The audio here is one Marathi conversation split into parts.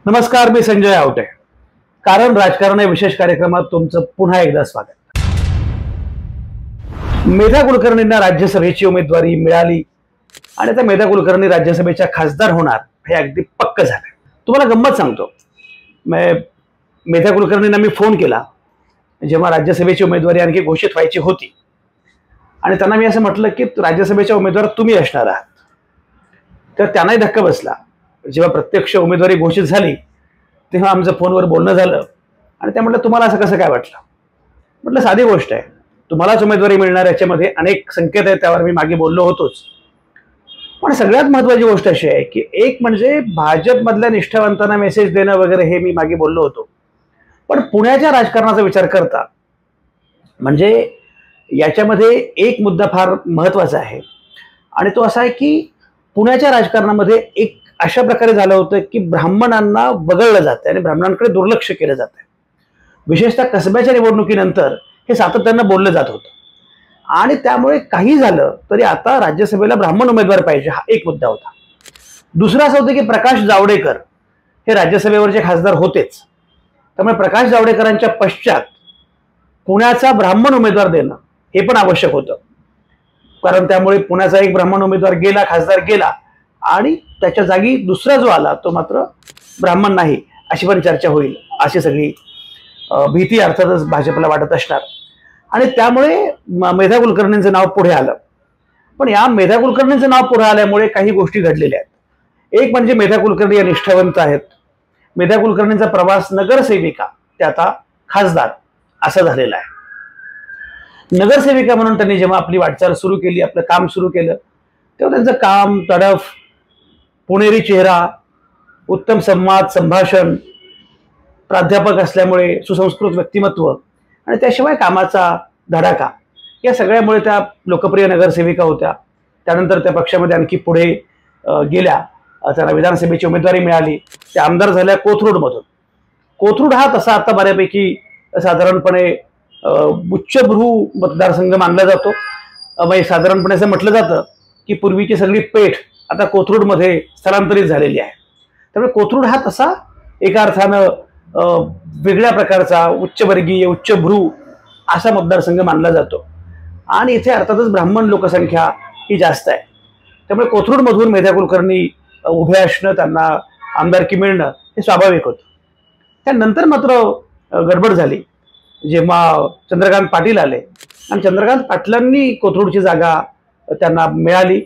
नमस्कार, मी संजय आवटे. कारण राजकारण या विशेष कार्यक्रमात तुमचं पुन्हा एकदा स्वागत. मेधा कुलकर्णींना राज्यसभेची उमेदवारी मिळाली आणि त्या मेधा कुलकर्णी राज्यसभेच्या खासदार होणार हे अगदी पक्क झालं. तुम्हाला गंमत सांगतो, मेधा कुलकर्णींना मी फोन केला जेव्हा राज्यसभेची उमेदवारी आणखी घोषित व्हायची होती आणि त्यांना मी असं म्हटलं की राज्यसभेच्या उमेदवार तुम्ही असणार आहात. तर त्यांनाही धक्का बसला. जेव्हा प्रत्यक्ष उमेदवारी घोषित झाली तेव्हा आमचं फोनवर बोलणं झालं आणि त्या म्हटलं तुम्हाला असं कसं काय वाटलं. म्हटलं साधी गोष्ट आहे, तुम्हालाच उमेदवारी मिळणार याच्यामध्ये अनेक संकेत आहेत, त्यावर मी मागे बोललो होतोच. पण सगळ्यात महत्त्वाची गोष्ट अशी आहे की एक म्हणजे भाजपमधल्या निष्ठावंतांना मेसेज देणं वगैरे हे मी मागे बोललो होतो. पण पुण्याच्या राजकारणाचा विचार करता म्हणजे याच्यामध्ये एक मुद्दा फार महत्त्वाचा आहे आणि तो असा आहे की पुण्याच्या राजकारणामध्ये एक अशा प्रकारे झालं होतं की ब्राह्मणांना वगळलं जातं आणि ब्राह्मणांकडे दुर्लक्ष केलं जातं. विशेषतः कसब्याच्या निवडणुकीनंतर हे सातत्यानं बोललं जात होतं आणि त्यामुळे काही झालं तरी आता राज्यसभेला ब्राह्मण उमेदवार पाहिजे हा एक मुद्दा होता. दुसरं असं होतं की प्रकाश जावडेकर हे राज्यसभेवरचे खासदार होतेच, त्यामुळे प्रकाश जावडेकरांच्या पश्चात पुण्याचा ब्राह्मण उमेदवार देणं हे पण आवश्यक होतं. कारण त्यामुळे पुण्याचा एक ब्राह्मण उमेदवार गेला, खासदार गेला आणि त्याच्या जागी दुसरा जो आला तो मात्र ब्राह्मण नाही अशी पण चर्चा होईल, अशी सगळी भीती अर्थातच भाजपला वाटत असणार आणि त्यामुळे मेधा कुलकर्णींचं नाव पुढे आलं. पण या मेधा कुलकर्णींचं नाव पुढे आल्यामुळे काही गोष्टी घडलेल्या आहेत. एक म्हणजे मेधा कुलकर्णी या निष्ठावंत आहेत. मेधा कुलकर्णींचा प्रवास नगरसेविका ते आता खासदार असा झालेला आहे. नगरसेविका म्हणून त्यांनी जेव्हा आपली वाटचाल सुरू केली, आपलं काम सुरू केलं, तेव्हा त्यांचं काम, तडफ, पुणेरी चेहरा, उत्तम संवाद, संभाषण, प्राध्यापक असल्यामुळे सुसंस्कृत व्यक्तिमत्व आणि त्याशिवाय कामाचा धडाका या सगळ्यामुळे त्या लोकप्रिय नगरसेविका होत्या. त्यानंतर त्या पक्षामध्ये आणखी पुढे गेल्या, त्यांना विधानसभेची उमेदवारी मिळाली, त्या आमदार झाल्या कोथरूडमधून. कोथरूड हा तसा आता बऱ्यापैकी साधारणपणे उच्चभ्रू मतदारसंघ मानला जातो. म्हणजे साधारणपणे असं म्हटलं जातं की पूर्वीची सगळी पेठ आता कोथरूडमध्ये स्थलांतरित झालेली आहे. त्यामुळे कोथरूड हा तसा एका अर्थानं वेगळ्या प्रकारचा उच्चवर्गीय, उच्चभ्रू असा मतदारसंघ मानला जातो आणि इथे अर्थातच ब्राह्मण लोकसंख्या ही जास्त आहे. त्यामुळे कोथरूडमधून मेधा कुलकर्णी उभे असणं, त्यांना आमदारकी मिळणं हे स्वाभाविक होतं. त्यानंतर मात्र गडबड झाली जेव्हा चंद्रकांत पाटील आले आणि चंद्रकांत पाटलांनी कोथरूडची जागा त्यांना मिळाली.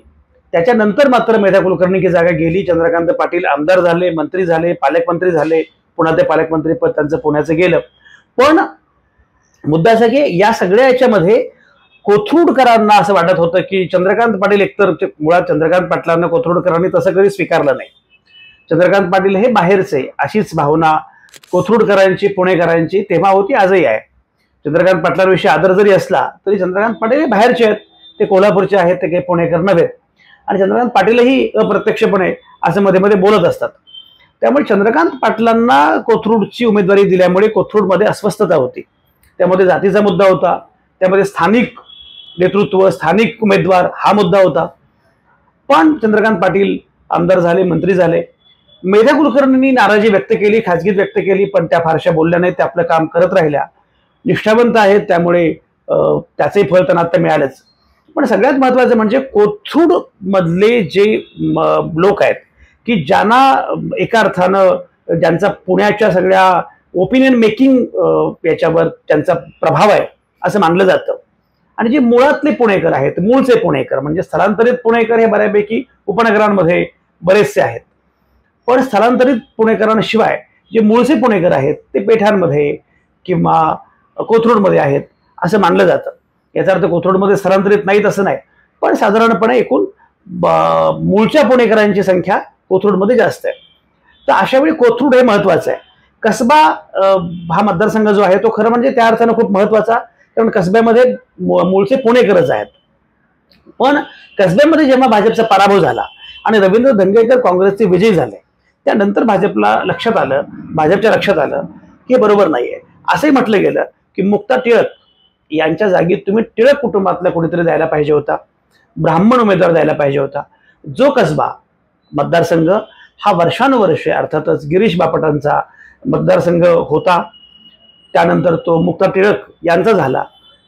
त्याच्यानंतर मात्र मेधा कुलकर्णीची जागा गेली. चंद्रकांत पाटील आमदार झाले, मंत्री झाले, पालकमंत्री झाले. पुन्हा ते पालकमंत्री पद त्यांचं पुण्याचं गेलं. पण मुद्दा असा की या सगळ्या याच्यामध्ये कोथरूडकरांना असं वाटत होतं की चंद्रकांत पाटील एकतर मुळात चंद्रकांत पाटलांना कोथरूडकरांनी तसं कधी स्वीकारलं नाही. चंद्रकांत पाटील हे बाहेरचे अशीच भावना कोथरूडकरांची, पुणेकरांची तेव्हा होती, आजही आहे. चंद्रकांत पाटलांविषयी आदर जरी असला तरी चंद्रकांत पाटील हे बाहेरचे आहेत, ते कोल्हापूरचे आहेत, ते काही पुणेकर नव्हेत आणि चंद्रकांत पाटीलही अप्रत्यक्षपणे असं मध्ये मध्ये बोलत असतात. त्यामुळे चंद्रकांत पाटलांना कोथरूडची उमेदवारी दिल्यामुळे कोथरूडमध्ये अस्वस्थता होती. त्यामध्ये जातीचा मुद्दा होता, त्यामध्ये स्थानिक नेतृत्व, स्थानिक उमेदवार हा मुद्दा होता. पण चंद्रकांत पाटील आमदार झाले, मंत्री झाले. मेधा कुलकर्णींनी नाराजी व्यक्त केली, खासगीत व्यक्त केली, पण त्या फारशा बोलल्या नाहीत, त्या आपलं काम करत राहिल्या. निष्ठावंत आहेत त्यामुळे त्याचंही फळ त्यांना आता मिळालंच. पण सगळ्यात महत्त्वाचं म्हणजे कोथरूड मधले जे लोक आहेत की ज्यांना एका अर्थानं ज्यांचा पुण्याच्या सगळ्या ओपिनियन मेकिंग याच्यावर त्यांचा प्रभाव आहे असं मानलं जातं आणि जे मुळातले पुणेकर आहेत, मूळचे पुणेकर म्हणजे स्थलांतरित पुणेकर हे बऱ्यापैकी उपनगरांमध्ये बरेचसे आहेत. पण स्थलांतरित पुणेकरांशिवाय जे मूळचे पुणेकर आहेत ते पेठांमध्ये किंवा कोथरूडमध्ये आहेत असं मानलं जातं. याचा अर्थ कोथरूडमध्ये स्थलांतरित नाहीत असं नाही, पण साधारणपणे एकूण मूळच्या पुणेकरांची संख्या कोथरूडमध्ये जास्त आहे. तर अशा वेळी कोथरूड हे महत्वाचं आहे. कसबा हा मतदारसंघ जो आहे तो खरं म्हणजे त्या अर्थानं खूप महत्वाचा, कारण कसब्यामध्ये मूळचे पुणेकरच आहेत. पण कसब्यामध्ये जेव्हा भाजपचा पराभव झाला आणि रवींद्र धंगेकर काँग्रेसचे विजयी झाले त्यानंतर भाजपच्या लक्षात आलं की बरोबर नाहीये. असंही म्हटलं गेलं की मुक्ता टिळक यांच्या जागी तुम्ही टिळक कुटुंबातला कोणीतरी द्यायला पाहिजे होता, ब्राह्मण उमेदवार द्यायला पाहिजे होता. जो कसबा मतदारसंघ हा वर्षानुवर्षे अर्थातच गिरीश बापटांचा मतदारसंघ होता, त्यानंतर तो मुक्ता टिळक यांचा झाला,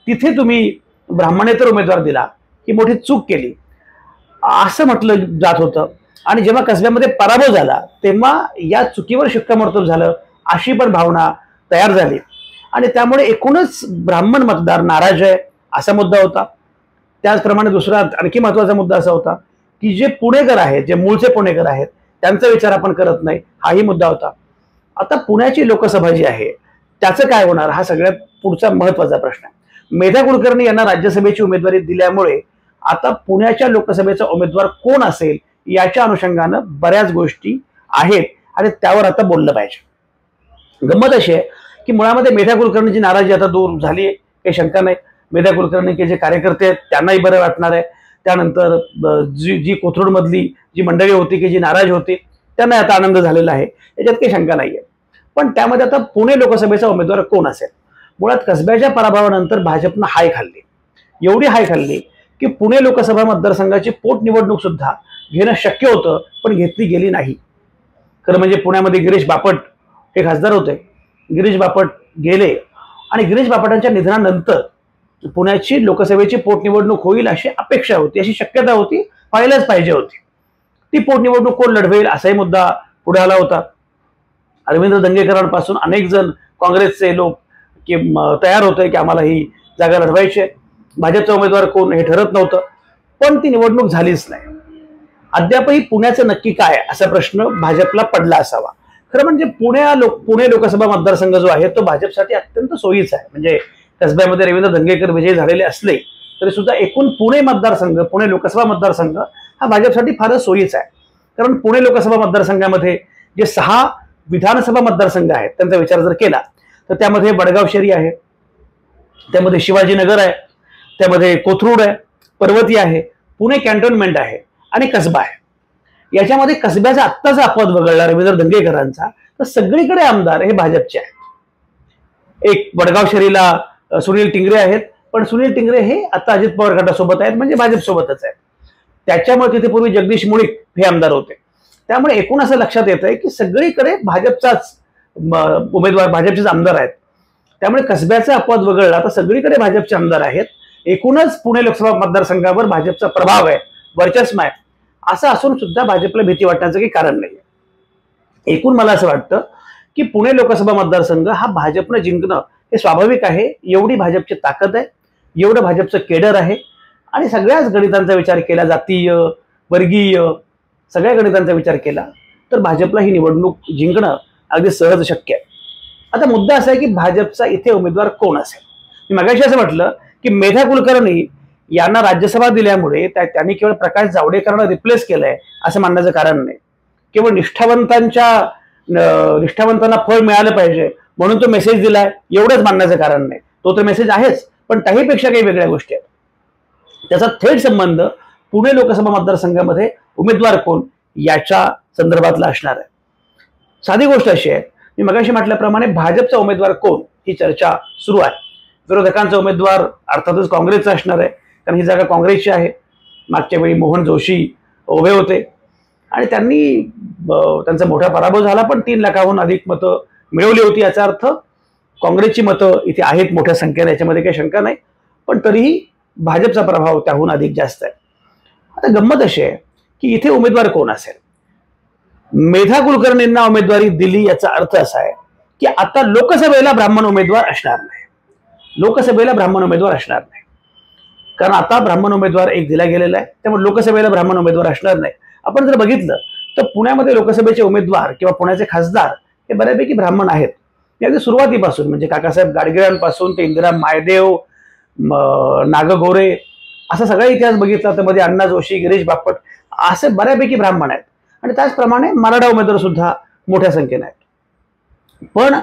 तिथे तुम्ही ब्राह्मणेतर उमेदवार दिला ही मोठी चूक केली असं म्हटलं जात होतं. आणि जेव्हा कसब्यामध्ये पराभव झाला तेव्हा या चुकीवर शिक्कामोर्तब झालं अशी पण भावना तयार झाली आणि त्यामुळे एकूणच ब्राह्मण मतदार नाराज आहे असा मुद्दा होता. त्याचप्रमाणे दुसरा आणखी महत्वाचा मुद्दा असा होता की जे पुणेकर आहेत, जे मूळचे पुणेकर आहेत, त्यांचा विचार आपण करत नाही हाही मुद्दा होता. आता पुण्याची लोकसभा जी आहे त्याचं काय होणार हा सगळ्यात पुढचा महत्वाचा प्रश्न आहे. मेधा कुलकर्णी यांना राज्यसभेची उमेदवारी दिल्यामुळे आता पुण्याच्या लोकसभेचा उमेदवार कोण असेल याच्या अनुषंगानं बऱ्याच गोष्टी आहेत आणि त्यावर आता बोललं पाहिजे. गंमत अशी आहे की मुळामध्ये मेधा कुलकर्णीची नाराजी आता दूर झाली आहे, काही शंका नाही. मेधा कुलकर्णीचे जे कार्यकर्ते आहेत त्यांनाही बरं वाटणार आहे. त्यानंतर जी कोथरूडमधली जी मंडळी होती की जी नाराज होती त्यांना आता आनंद झालेला आहे, याच्यात काही शंका नाहीये. पण त्यामध्ये आता पुणे लोकसभेचा उमेदवार कोण असेल. मुळात कसब्याच्या पराभवानंतर भाजपनं हाय खाल्ली, एवढी हाय खाल्ली की पुणे लोकसभा मतदारसंघाची पोटनिवडणूक सुद्धा घेणं शक्य होतं पण घेतली गेली नाही. खरं म्हणजे पुण्यामध्ये गिरीश बापट हे खासदार होते, गिरीश बापट गेले आणि गिरीश बापटांच्या निधनानंतर पुण्याची लोकसभेची पोटनिवडणूक होईल अशी अपेक्षा होती, अशी शक्यता होती, व्हायलाच पाहिजे होती. ती पोटनिवडणूक कोण लढवेल असाही मुद्दा पुढे आला होता. अरविंद दंगेकरांपासून अनेक जण काँग्रेसचे लोक की तयार होते की आम्हाला ही जागा लढवायची आहे. भाजपचा उमेदवार कोण हे ठरत नव्हतं, पण ती निवडणूक झालीच नाही. अद्यापही पुण्याचं नक्की काय असा प्रश्न भाजपला पडला असावा. खरं म्हणजे पुणे लोकसभा मतदारसंघ जो आहे तो भाजपसाठी अत्यंत सोयीचा आहे. म्हणजे कसब्यामध्ये रवींद्र दंगेकर विजयी झालेले असले तरी सुद्धा एकूण पुणे मतदारसंघ, पुणे लोकसभा मतदारसंघ हा भाजपसाठी फारच सोयीचा आहे. कारण पुणे लोकसभा मतदारसंघामध्ये जे 6 विधानसभा मतदारसंघ आहेत त्यांचा विचार जर केला तर त्यामध्ये वडगाव शहरी आहे, त्यामध्ये शिवाजीनगर आहे, त्यामध्ये कोथरूड आहे, पर्वती आहे, पुणे कॅन्टोन्मेंट आहे आणि कसबा आहे. याच्यामध्ये कसब्याचा आत्ताचा अपवाद वगळला रवींद्र दंगेकरांचा तर सगळीकडे आमदार हे भाजपचे आहेत. एक वडगाव शहरीला सुनील टिंगरे आहेत, पण सुनील टिंगरे हे आता अजित पवार गटासोबत आहेत म्हणजे भाजपसोबतच आहेत. त्याच्यामुळे तिथे पूर्वी जगदीश मुळीक हे आमदार होते. त्यामुळे एकूण असं लक्षात येत आहे की सगळीकडे भाजपचाच उमेदवार, भाजपचेच आमदार आहेत. त्यामुळे कसब्याचा अपवाद वगळला तर सगळीकडे भाजपचे आमदार आहेत. एकूणच पुणे लोकसभा मतदारसंघावर भाजपचा प्रभाव आहे, वर्चस्व आहे. असं असून सुद्धा भाजपला भीती वाटण्याचं काही कारण नाही. एकूण मला असं वाटतं की पुणे लोकसभा मतदारसंघ हा भाजपनं जिंकणं हे स्वाभाविक आहे. एवढी भाजपची ताकद आहे, एवढं भाजपचं केडर आहे आणि सगळ्याच गणितांचा विचार केला, जातीय वर्गीय सगळ्या गणितांचा विचार केला तर भाजपला ही निवडणूक जिंकणं अगदी सहज शक्य आहे. आता मुद्दा असा आहे की भाजपचा इथे उमेदवार कोण असेल. मी मगाशी असं म्हटलं की मेधा कुलकर्णी यांना राज्यसभा दिल्यामुळे त्यांनी केवळ प्रकाश जावडेकरांना रिप्लेस केलंय असं मानण्याचं कारण नाही. केवळ निष्ठावंतांना फळ मिळालं पाहिजे म्हणून तो मेसेज दिलाय एवढंच मानण्याचं कारण नाही. तो तर मेसेज आहेच, पण त्याहीपेक्षा काही वेगळ्या गोष्टी आहेत. त्याचा थेट संबंध पुणे लोकसभा मतदारसंघामध्ये उमेदवार कोण याच्या संदर्भातला असणार आहे. साधी गोष्ट अशी आहे, मी मगाशी म्हटल्याप्रमाणे भाजपचा उमेदवार कोण ही चर्चा सुरू आहे. विरोधकांचा उमेदवार अर्थातच काँग्रेसचा असणार आहे, कारण ही जागा काँग्रेसची आहे. मागच्या वेळी मोहन जोशी उभे होते आणि त्यांचा मोठा पराभव झाला, पण 3 लाखाहून अधिक मतं मिळवली होती. याचा अर्थ काँग्रेसची मतं इथे आहेत मोठ्या संख्येने, याच्यामध्ये काही शंका नाही. पण तरीही भाजपचा प्रभाव त्याहून अधिक जास्त आहे. आता गंमत अशी आहे की इथे उमेदवार कोण असेल. मेधा कुलकर्णींना उमेदवारी दिली याचा अर्थ असा आहे की आता लोकसभेला ब्राह्मण उमेदवार असणार नाही. लोकसभेला ब्राह्मण उमेदवार असणार नाही, कारण आता ब्राह्मण उमेदवार एक दिला गेलेला आहे. त्यामुळे लोकसभेला ब्राह्मण उमेदवार असणार नाही. आपण जर बघितलं तर पुण्यामध्ये लोकसभेचे उमेदवार किंवा पुण्याचे खासदार हे बऱ्यापैकी ब्राह्मण आहेत. अगदी सुरुवातीपासून म्हणजे काकासाहेब गाडगिळांपासून ते इंदिरा मायदेव, नागगोरे असा सगळा इतिहास बघितला तर मध्ये अण्णा जोशी, गिरीश बापट असे बऱ्यापैकी ब्राह्मण आहेत. आणि त्याचप्रमाणे मराठा उमेदवार सुद्धा मोठ्या संख्येने आहेत. पण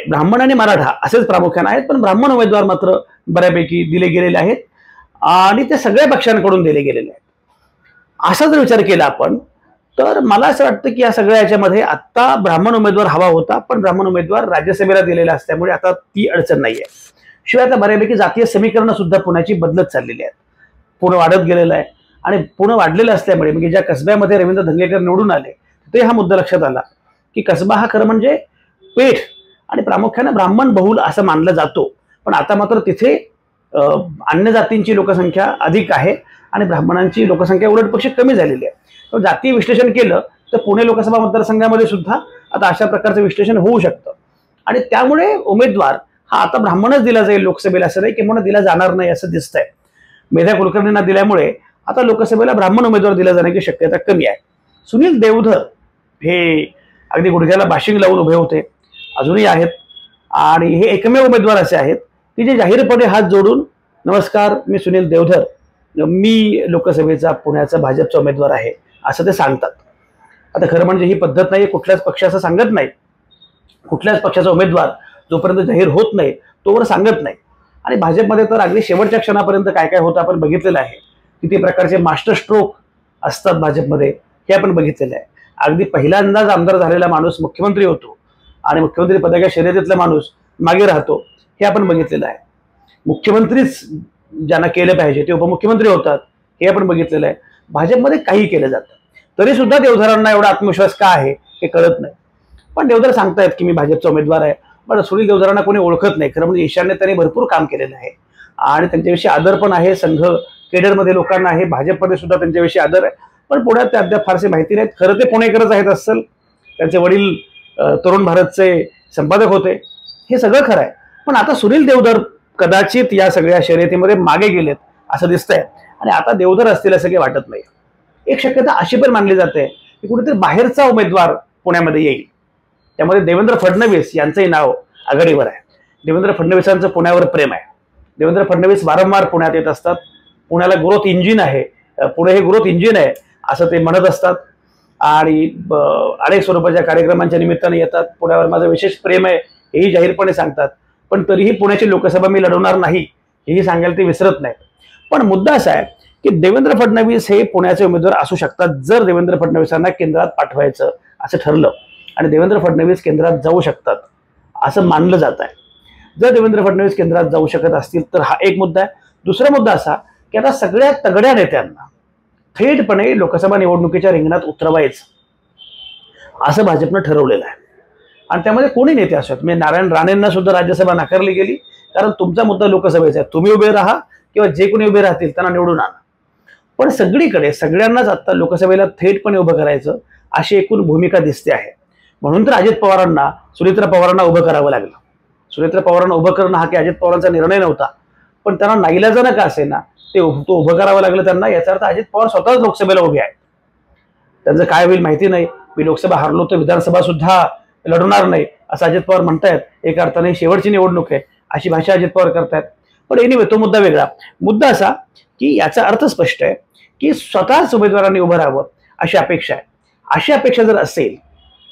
ब्राह्मण आणि मराठा असेच प्रामुख्याने आहेत, पण ब्राह्मण उमेदवार मात्र बऱ्यापैकी दिले गेलेले आहेत आणि ते सगळ्या पक्षांकडून दिले गेलेले आहेत. असा जर विचार केला आपण तर मला असं वाटतं की या सगळ्या याच्यामध्ये आता ब्राह्मण उमेदवार हवा होता, पण ब्राह्मण उमेदवार राज्यसभेला दिलेला असल्यामुळे आता ती अडचण नाहीये. शिवाय आता बऱ्यापैकी जातीय समीकरणं सुद्धा पुण्याची बदलत चाललेली आहेत. पुणे वाढत गेलेलं आहे आणि पुणे वाढलेलं असल्यामुळे म्हणजे ज्या कसब्यामध्ये रवींद्र दंगेकर निवडून आले ते हा मुद्दा लक्षात आला की कसबा हा खरं म्हणजे पेठ आणि प्रामुख्याने ब्राह्मण बहुल असं मानलं जातो. पण आता मात्र तिथे अन्य जातींची लोकसंख्या अधिक आहे आणि ब्राह्मणांची लोकसंख्या उलटपक्षी कमी झालेली आहे. तर जातीय विश्लेषण केलं तर पुणे लोकसभा मतदारसंघामध्ये सुद्धा आता अशा प्रकारचं विश्लेषण होऊ शकतं आणि त्यामुळे उमेदवार हा आता ब्राह्मणच दिला जाईल लोकसभेला असं नाही किंवा दिला जाणार नाही असं दिसतंय. मेधा कुलकर्णींना दिल्यामुळे आता लोकसभेला ब्राह्मण उमेदवार दिला जाण्याची शक्यता कमी आहे. सुनील देवधर हे अगदी गुडघ्याला बाशिंग लावून उभे होते, अजूनही आहेत आणि हे एकमेव उमेदवार असे आहेत की जे जाहीरपणे हात जोडून नमस्कार मी सुनील देवधर, मी लोकसभेचा पुण्याचा भाजपचा उमेदवार आहे असं ते सांगतात. आता खरं म्हणजे ही पद्धत नाही, कुठल्याच पक्षाचं सांगत नाही. कुठल्याच पक्षाचा उमेदवार जोपर्यंत जाहीर होत नाही तोवर सांगत नाही. आणि भाजपमध्ये तर अगदी शेवटच्या क्षणापर्यंत काय काय होतं आपण बघितलेलं आहे. किती प्रकारचे मास्टर स्ट्रोक असतात भाजपमध्ये हे आपण बघितलेलं आहे. अगदी पहिल्यांदाच आमदार झालेला माणूस मुख्यमंत्री होतो आणि मुख्यमंत्री पदाच्या शर्यतीतला माणूस मागे राहतो हे आपण बघितलेलं आहे. मुख्यमंत्रीच ज्यांना केलं पाहिजे ते उपमुख्यमंत्री होतात हे आपण बघितलेलं आहे. भाजपमध्ये काही केलं जातं तरी सुद्धा देवधरांना एवढा आत्मविश्वास का आहे हे कळत नाही. पण देवधर सांगतायत की मी भाजपचा उमेदवार आहे. पण सुनील देवधरांना कोणी ओळखत नाही. खरं म्हणजे ईशान्य त्यांनी भरपूर काम केलेलं आहे आणि त्यांच्याविषयी आदर पण आहे. संघ केडरमध्ये लोकांना आहे, भाजपमध्ये सुद्धा त्यांच्याविषयी आदर आहे. पण पुण्यात ते अद्याप फारसे माहिती नाहीत. खरं ते पुणेकरच आहेत असेल, त्यांचे वडील तरुण भारतचे संपादक होते, हे सगळं खरं आहे. पण आता सुनील देवधर कदाचित या सगळ्या शर्यतीमध्ये मागे गेलेत असं दिसतंय आणि आता देवधर असतील असं काही वाटत नाही. एक शक्यता अशी पण मानली जाते की कुठेतरी बाहेरचा उमेदवार पुण्यामध्ये येईल. त्यामध्ये देवेंद्र फडणवीस यांचंही नाव आघाडीवर आहे. देवेंद्र फडणवीसांचं पुण्यावर प्रेम आहे. देवेंद्र फडणवीस वारंवार पुण्यात येत असतात. पुण्याला ग्रोथ इंजिन आहे, पुणे हे ग्रोथ इंजिन आहे असं ते म्हणत असतात आणि अनेक स्वरूपाच्या कार्यक्रमांच्या निमित्ताने येतात. पुण्यावर माझं विशेष प्रेम आहे हेही जाहीरपणे सांगतात. पण तरीही पुण्याची लोकसभा मी लढवणार नाही हेही सांगायला ते विसरत नाही. पण मुद्दा असा आहे की देवेंद्र फडणवीस हे पुण्याचे उमेदवार असू शकतात जर देवेंद्र फडणवीसांना केंद्रात पाठवायचं असं ठरलं आणि देवेंद्र फडणवीस केंद्रात जाऊ शकतात असं मानलं जात आहे. जर देवेंद्र फडणवीस केंद्रात जाऊ शकत असतील तर हा एक मुद्दा आहे. दुसरा मुद्दा असा की आता सगळ्या तगड्या नेत्यांना थेटपणे लोकसभा निवडणुकीच्या रिंगणात उतरवायचं असं भाजपनं ठरवलेलं आहे आणि त्यामध्ये कोणी नेते असतात. म्हणजे नारायण राणेंना सुद्धा राज्यसभा नाकारली गेली कारण तुमचा मुद्दा लोकसभेचा आहे, तुम्ही उभे राहा किंवा जे कोणी उभे राहतील त्यांना निवडून आणा. पण सगळीकडे सगळ्यांनाच आता लोकसभेला थेटपणे उभं करायचं अशी एकूण भूमिका दिसते आहे. म्हणून तर अजित पवारांना सुनेत्रा पवारांना उभं करावं लागलं. सुनेत्रा पवारांना उभं करणं हा काही अजित पवारांचा निर्णय नव्हता, पण त्यांना नाईलाजानं का असेना तो उभं करावं लागलं त्यांना. याचा अर्थ अजित पवार स्वतःच लोकसभेला उभे आहेत. त्यांचं काय होईल माहिती नाही. मी लोकसभा हारलो तर विधानसभा सुद्धा लढवणार नाही असं अजित पवार म्हणतायत. एका अर्थाने शेवटची निवडणूक आहे अशी भाषा अजित पवार करतायत. पण एनिवे तो मुद्दा वेगळा. मुद्दा असा की याचा अर्थ स्पष्ट आहे की स्वतःच उमेदवारांनी उभं राहावं अशी अपेक्षा आहे. अशी अपेक्षा जर असेल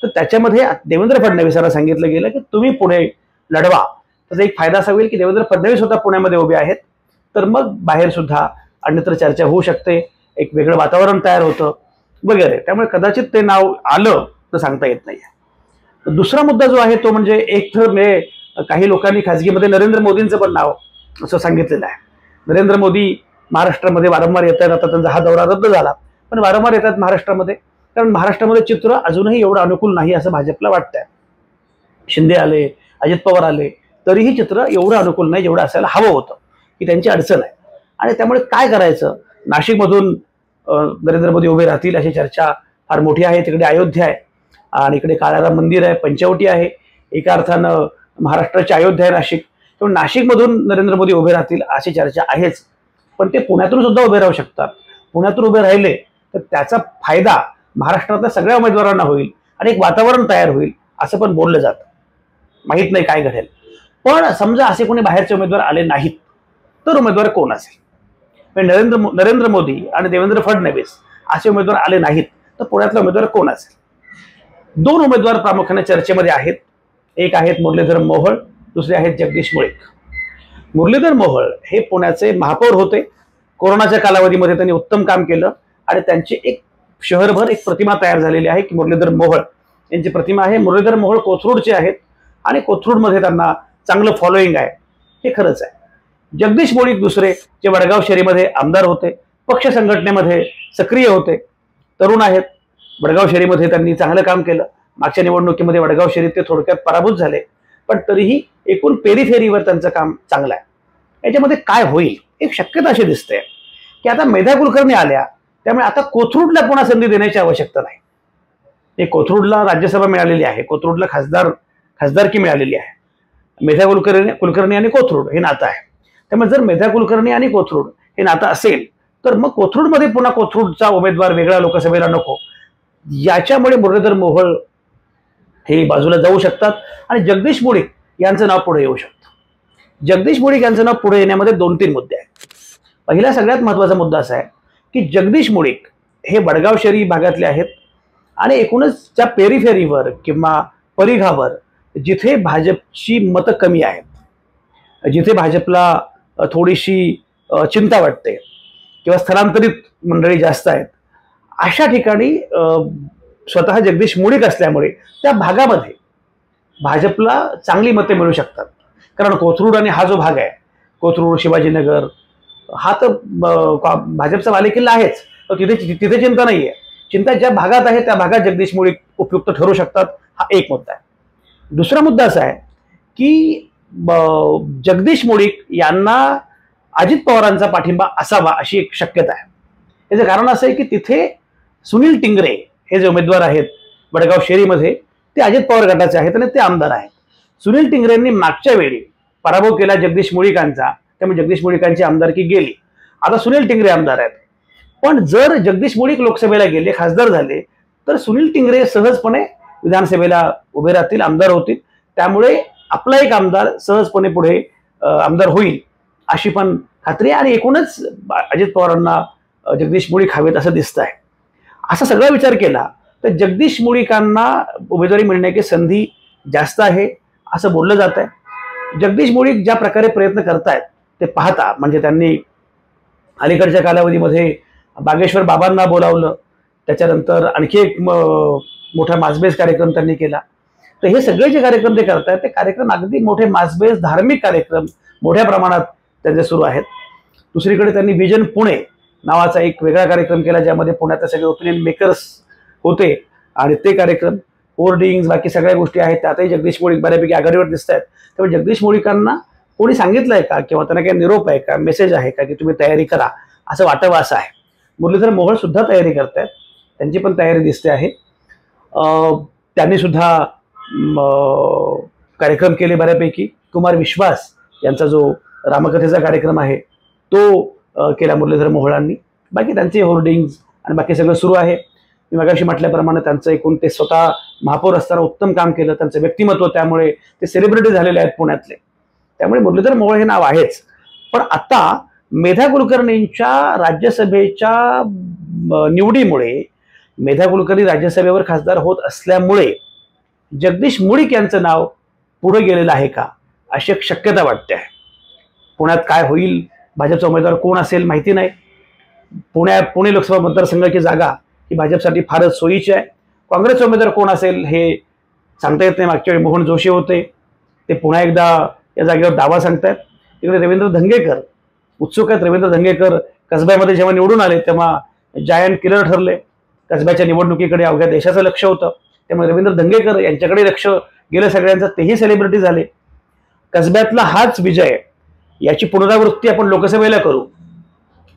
तर त्याच्यामध्ये देवेंद्र फडणवीसांना सांगितलं गेलं की तुम्ही पुणे लढवा. त्याचा एक फायदा असा होईल की देवेंद्र फडणवीस स्वतः पुण्यामध्ये उभे आहेत तर मग बाहेर सुद्धा अन्यत्र चर्चा होऊ शकते, एक वेगळं वातावरण तयार होतं वगैरे. त्यामुळे कदाचित ते नाव आलं तर सांगता येत नाही. दुसरा मुद्दा जो आहे तो म्हणजे एक तर काही लोकांनी खासगीमध्ये नरेंद्र मोदींचं पण नाव असं सांगितलेलं आहे. नरेंद्र मोदी महाराष्ट्रामध्ये वारंवार येत आहेत. आता त्यांचा हा दौरा रद्द झाला पण वारंवार येतात महाराष्ट्रामध्ये, कारण महाराष्ट्रामध्ये चित्र अजूनही एवढं अनुकूल नाही असं भाजपला वाटतंय. शिंदे आले, अजित पवार आले तरीही चित्र एवढं अनुकूल नाही जेवढं असायला हवं होतं, की त्यांची अडचण आहे. आणि त्यामुळे काय करायचं. नाशिकमधून नरेंद्र मोदी उभे राहतील अशी चर्चा फार मोठी आहे. तिकडे अयोध्या आहे आणि इकडे काळाराम मंदिर आहे, पंचवटी आहे. एका अर्थानं महाराष्ट्राची अयोध्या आहे नाशिक. त्यामुळे नाशिकमधून नरेंद्र मोदी उभे राहतील अशी चर्चा आहेच. पण ते पुण्यातून सुद्धा उभे राहू शकतात. पुण्यातून उभे राहिले तर त्याचा फायदा महाराष्ट्रातल्या सगळ्या उमेदवारांना होईल आणि एक वातावरण तयार होईल असं पण बोललं जातं. माहीत नाही काय घडेल. पण समजा असे कोणी बाहेरचे उमेदवार आले नाहीत तर उमेदवार कोण असेल. नरेंद्र मोदी आणि देवेंद्र फडणवीस असे उमेदवार आले नाहीत तर पुण्यातला उमेदवार कोण असेल. दोन उमेदवार प्रामुख्याने चर्चेमध्ये आहेत. एक आहेत मुरलीधर मोहोळ, दुसरे आहेत जगदीश मुळीक. मुरलीधर मोहोळ हे पुण्याचे महापौर होते. कोरोनाच्या कालावधीमध्ये त्यांनी उत्तम काम केलं आणि त्यांची एक शहरभर एक प्रतिमा तयार झालेली आहे की मुरलीधर मोहोळ यांची प्रतिमा आहे. मुरलीधर मोहोळ कोथरूडचे आहेत आणि कोथरूडमध्ये त्यांना चांगलं फॉलोईंग आहे, हे खरंच आहे. जगदीश मुळीक दुसरे जे वडगाव शहरीमध्ये आमदार होते, पक्ष संघटनेमध्ये सक्रिय होते, तरुण आहेत. वडगाव शहरीमध्ये त्यांनी चांगलं काम केलं. मागच्या निवडणुकीमध्ये वडगाव शहरीत ते थोडक्यात पराभूत झाले, पण तरीही एकूण पेरीफेरीवर त्यांचं काम चांगलं आहे. याच्यामध्ये काय होईल, एक शक्यता अशी दिसते की आता मेधा कुलकर्णी आल्या, त्यामुळे आता कोथरूडला पुन्हा संधी देण्याची आवश्यकता नाही. कोथरूडला राज्यसभा मिळालेली आहे, कोथरूडला खासदारकी मिळालेली आहे. मेधा कुलकर्णी आणि कोथरूड हे नातं आहे. त्यामुळे जर मेधा कुलकर्णी आणि कोथरूड हे नातं असेल तर मग कोथरूडमध्ये पुन्हा कोथरूडचा उमेदवार वेगळा लोकसभेला नको. याच्यामुळे मुरलीधर मोहोळ हे बाजूला जाऊ शकतात आणि जगदीश मुळीक यांचं नाव पुढे येऊ शकतं. जगदीश मुळीक यांचं नाव पुढे येण्यामध्ये 2-3 मुद्दे आहेत. पहिला सगळ्यात महत्त्वाचा मुद्दा असा आहे की जगदीश मुळीक हे वडगाव शहरी भागातले आहेत आणि एकूणच त्या पेरीफेरीवर किंवा परिघावर जिथे भाजपची मतं कमी आहेत, जिथे भाजपला थोडीशी चिंता वाटते किंवा स्थलांतरित मंडळी जास्त आहेत, अशा ठिकाणी स्वतः जगदीश मुळीक असल्यामुळे त्या भागामध्ये भाजपला चांगली मते मिळू शकतात. कारण कोथरूड आणि हा जो भाग आहे, कोथरूड, शिवाजीनगर, हा तर भाजपचा बालेकिल्ला आहेच, तर तिथे चिंता नाही आहे. चिंता ज्या भागात आहे त्या भागात जगदीश मुळीक उपयुक्त ठरू शकतात. हा एक मुद्दा आहे. दुसरा मुद्दा असा आहे की जगदीश मुळीक यांना अजित पवारांचा पाठिंबा असावा अशी एक शक्यता आहे. याचं कारण असं आहे की तिथे सुनील टिंगरे हे जे उमेदवार आहेत वडगाव शहरीमध्ये, ते अजित पवार गटाचे आहेत आणि ते आमदार आहेत. सुनील टिंगरेंनी मागच्या वेळी पराभव केला जगदीश मुळीकांचा, त्यामुळे जगदीश मुळीकांची आमदारकी गेली. आता सुनील टिंगरे आमदार आहेत. पण जर जगदीश मुळीक लोकसभेला गेले, खासदार झाले, तर सुनील टिंगरे सहजपणे विधानसभेला उभे राहतील, आमदार होतील. त्यामुळे आपला एक आमदार सहजपणे पुढे आमदार होईल अशी पण खात्री आहे. आणि एकूणच अजित पवारांना जगदीश मुळीक हवेत असं दिसत आहे. असा सगळा विचार केला तर जगदीश मुळीकांना उमेदवारी मिळण्याची संधी जास्त आहे असं बोललं जात आहे. जगदीश मुळीक ज्या प्रकारे प्रयत्न करतायत ते पाहता, म्हणजे त्यांनी अलीकडच्या कालावधीमध्ये बागेश्वर बाबांना बोलावलं, त्याच्यानंतर आणखी एक मोठा मासबेस कार्यक्रम त्यांनी केला. तर हे सगळे जे कार्यक्रम ते करतायत ते कार्यक्रम अगदी मोठे मासबेस धार्मिक कार्यक्रम मोठ्या प्रमाणात त्यांचे सुरू आहेत. दुसरीकडे त्यांनी विजन पुणे नावाचा एक वेगळा कार्यक्रम केला, ज्यामध्ये पुण्यातले सगळे ओपिनियन मेकर्स होते आणि ते कार्यक्रम, होर्डिंग्स, बाकी सगळ्या गोष्टी आहेत, त्यातही जगदीश मुळीक बऱ्यापैकी आघाडीवर दिसत आहेत. त्यामुळे जगदीश मुळीकांना कोणी सांगितलंय का किंवा त्यांना काही निरोप आहे का, मेसेज आहे का की तुम्ही तयारी करा असं वाटावं असं आहे. मुरलीधर मोहोळ सुद्धा तयारी करतायत, त्यांची पण तयारी दिसते आहे. त्यांनी सुद्धा कार्यक्रम केले बऱ्यापैकी. कुमार विश्वास यांचा जो रामकथेचा कार्यक्रम आहे तो केला मुरलीधर मोहोळांनी. बाकी त्यांचे होर्डिंग्स आणि बाकी सगळं सुरू आहे. मी मगाशी म्हटल्याप्रमाणे त्यांचं एकूण ते स्वतः महापौर असताना उत्तम काम केलं, त्यांचं व्यक्तिमत्व, त्यामुळे ते सेलिब्रिटी झालेले आहेत पुण्यातले. त्यामुळे मुरलीधर मोहोळ हे नाव आहेच. पण आता मेधा कुलकर्णींच्या राज्यसभेच्या निवडीमुळे, मेधा कुलकर्णी राज्यसभेवर खासदार होत असल्यामुळे जगदीश मुळीक यांचं नाव पुढे गेलेलं आहे का अशी एक शक्यता वाटते आहे. पुण्यात काय होईल, भाजपचा उमेदवार कोण असेल माहिती नाही. पुणे लोकसभा मतदारसंघाची जागा ही भाजपसाठी फारच सोयीची आहे. काँग्रेसचा उमेदवार कोण असेल हे सांगता येत नाही. मागच्या वेळी मोहन जोशी होते, ते पुन्हा एकदा या जागेवर दावा सांगतायत. तिकडे रवींद्र धंगेकर उत्सुक आहेत. रवींद्र धंगेकर कसब्यामध्ये जेव्हा निवडून आले तेव्हा जायंट किलर ठरले. कसब्याच्या निवडणुकीकडे अवघ्या देशाचं लक्ष होतं, त्यामुळे रवींद्र धंगेकर यांच्याकडे लक्ष गेलं सगळ्यांचं, तेही सेलिब्रिटी झाले. कसब्यातला हाच विजय याची पुनरावृत्ती आपण लोकसभेला करू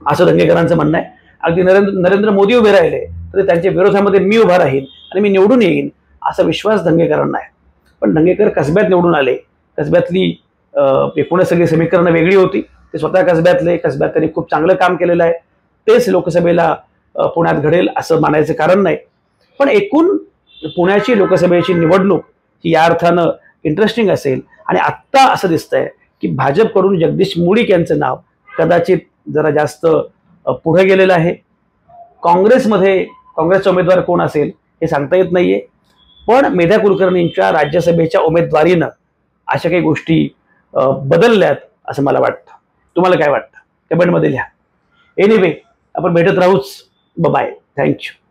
असं धंगेकरांचं म्हणणं आहे. अगदी नरेंद्र मोदी उभे राहिले तर त्यांच्या विरोधामध्ये मी उभा राहीन आणि मी निवडून येईन असा विश्वास धंगेकरांना आहे. पण धंगेकर कसब्यात निवडून आले. कसब्यातली एकूणच सगळी समीकरणं वेगळी होती. ते स्वतः कसब्यातले, कसब्यात त्यांनी खूप चांगलं काम केलेलं आहे. तेच लोकसभेला पुण्यात घडेल असं मानायचं कारण नाही. पण एकूण पुण्याची लोकसभेची निवडणूक ही या अर्थानं इंटरेस्टिंग असेल. आणि आत्ता असं दिसतंय की भाजपकडून जगदीश मुळीक यांचं नाव कदाचित जरा जास्त पुढे गेलेलं आहे. काँग्रेसमध्ये काँग्रेसचा उमेदवार कोण असेल हे सांगता येत नाहीये. पण मेधा कुलकर्णींच्या राज्यसभेच्या उमेदवारीनं अशा काही गोष्टी बदलल्यात असं मला वाटतं. तुम्हाला काय वाटतं कमेंटमध्ये लिहा. एनिवे आपण भेटत राहूच. बाय. थँक्यू.